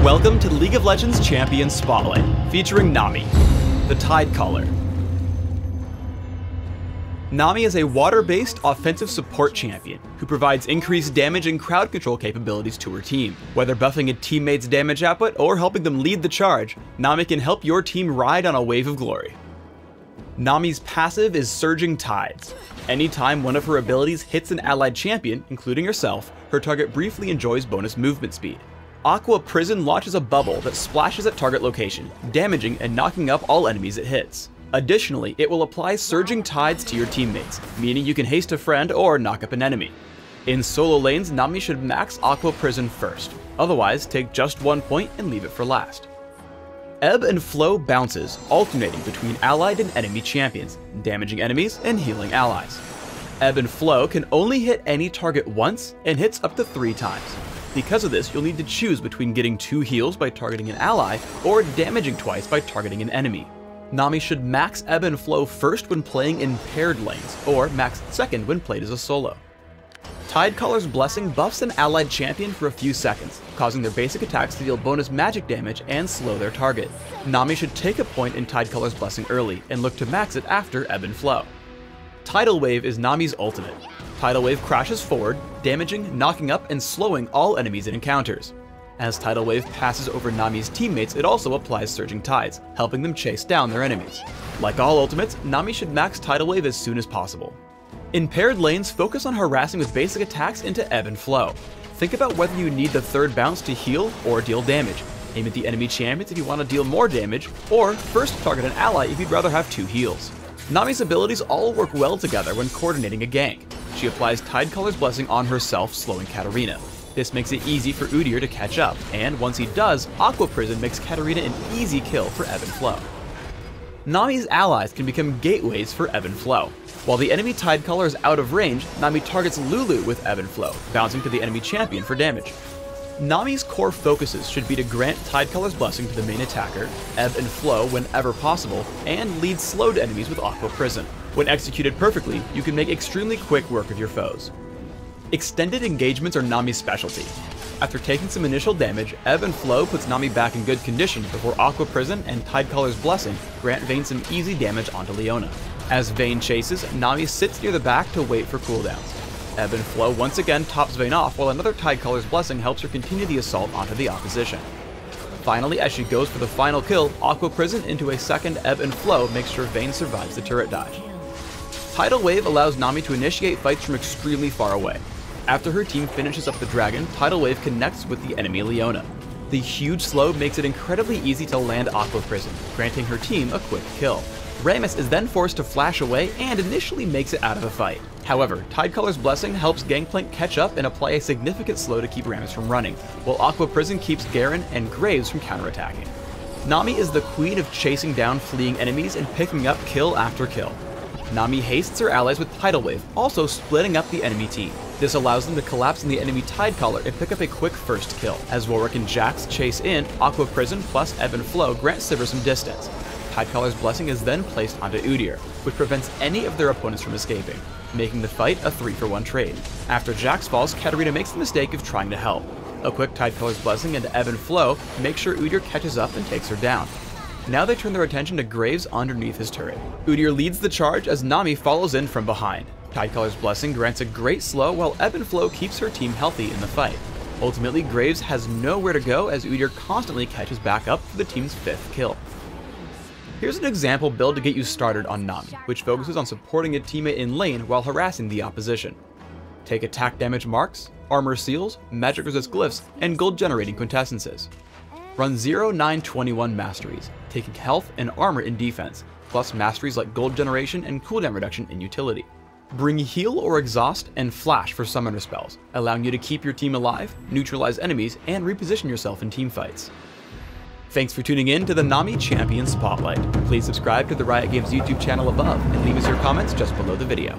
Welcome to League of Legends Champion Spotlight, featuring Nami, the Tidecaller. Nami is a water-based offensive support champion who provides increased damage and crowd control capabilities to her team. Whether buffing a teammate's damage output or helping them lead the charge, Nami can help your team ride on a wave of glory. Nami's passive is Surging Tides. Anytime one of her abilities hits an allied champion, including herself, her target briefly enjoys bonus movement speed. Aqua Prison launches a bubble that splashes at target location, damaging and knocking up all enemies it hits. Additionally, it will apply Surging Tides to your teammates, meaning you can haste a friend or knock up an enemy. In solo lanes, Nami should max Aqua Prison first, otherwise take just 1 point and leave it for last. Ebb and Flow bounces, alternating between allied and enemy champions, damaging enemies and healing allies. Ebb and Flow can only hit any target once and hits up to 3 times. Because of this, you'll need to choose between getting 2 heals by targeting an ally or damaging twice by targeting an enemy. Nami should max Ebb and Flow first when playing in paired lanes, or max second when played as a solo. Tidecaller's Blessing buffs an allied champion for a few seconds, causing their basic attacks to deal bonus magic damage and slow their target. Nami should take a point in Tidecaller's Blessing early, and look to max it after Ebb and Flow. Tidal Wave is Nami's ultimate. Tidal Wave crashes forward, damaging, knocking up, and slowing all enemies it encounters. As Tidal Wave passes over Nami's teammates, it also applies Surging Tides, helping them chase down their enemies. Like all ultimates, Nami should max Tidal Wave as soon as possible. In paired lanes, focus on harassing with basic attacks into Ebb and Flow. Think about whether you need the third bounce to heal or deal damage. Aim at the enemy champions if you want to deal more damage, or first target an ally if you'd rather have 2 heals. Nami's abilities all work well together when coordinating a gank. She applies Tidecaller's Blessing on herself, slowing Katarina. This makes it easy for Udyr to catch up, and once he does, Aqua Prison makes Katarina an easy kill for Ebb and Flow. Nami's allies can become gateways for Ebb and Flow. While the enemy Tidecaller is out of range, Nami targets Lulu with Ebb and Flow, bouncing to the enemy champion for damage. Nami's core focuses should be to grant Tidecaller's Blessing to the main attacker, Ebb and Flow whenever possible, and lead slowed enemies with Aqua Prison. When executed perfectly, you can make extremely quick work of your foes. Extended engagements are Nami's specialty. After taking some initial damage, Ebb and Flow puts Nami back in good condition before Aqua Prison and Tidecaller's Blessing grant Vayne some easy damage onto Leona. As Vayne chases, Nami sits near the back to wait for cooldowns. Ebb and Flow once again tops Vayne off, while another Tidecaller's Blessing helps her continue the assault onto the opposition. Finally, as she goes for the final kill, Aqua Prison into a second Ebb and Flow makes sure Vayne survives the turret dodge. Tidal Wave allows Nami to initiate fights from extremely far away. After her team finishes up the dragon, Tidal Wave connects with the enemy Leona. The huge slow makes it incredibly easy to land Aqua Prison, granting her team a quick kill. Rammus is then forced to flash away and initially makes it out of the fight. However, Tidecaller's Blessing helps Gangplank catch up and apply a significant slow to keep Rammus from running, while Aqua Prison keeps Garen and Graves from counterattacking. Nami is the queen of chasing down fleeing enemies and picking up kill after kill. Nami hastes her allies with Tidal Wave, also splitting up the enemy team. This allows them to collapse on the enemy Tidecaller and pick up a quick first kill. As Warwick and Jax chase in, Aqua Prison plus Ebb and Flow grant Sivir some distance. Tidecaller's Blessing is then placed onto Udyr, which prevents any of their opponents from escaping, making the fight a 3-for-1 trade. After Jax falls, Katarina makes the mistake of trying to help. A quick Tidecaller's Blessing into Ebb and Flow makes sure Udyr catches up and takes her down. Now they turn their attention to Graves underneath his turret. Udyr leads the charge as Nami follows in from behind. Tidecaller's Blessing grants a great slow while Ebb and Flow keeps her team healthy in the fight. Ultimately, Graves has nowhere to go as Udyr constantly catches back up for the team's 5th kill. Here's an example build to get you started on Nami, which focuses on supporting a teammate in lane while harassing the opposition. Take attack damage marks, armor seals, magic resist glyphs, and gold generating quintessences. Run 0-9-21 masteries, taking health and armor in defense, plus masteries like gold generation and cooldown reduction in utility. Bring heal or exhaust and flash for summoner spells, allowing you to keep your team alive, neutralize enemies, and reposition yourself in teamfights. Thanks for tuning in to the Nami Champion Spotlight. Please subscribe to the Riot Games YouTube channel above and leave us your comments just below the video.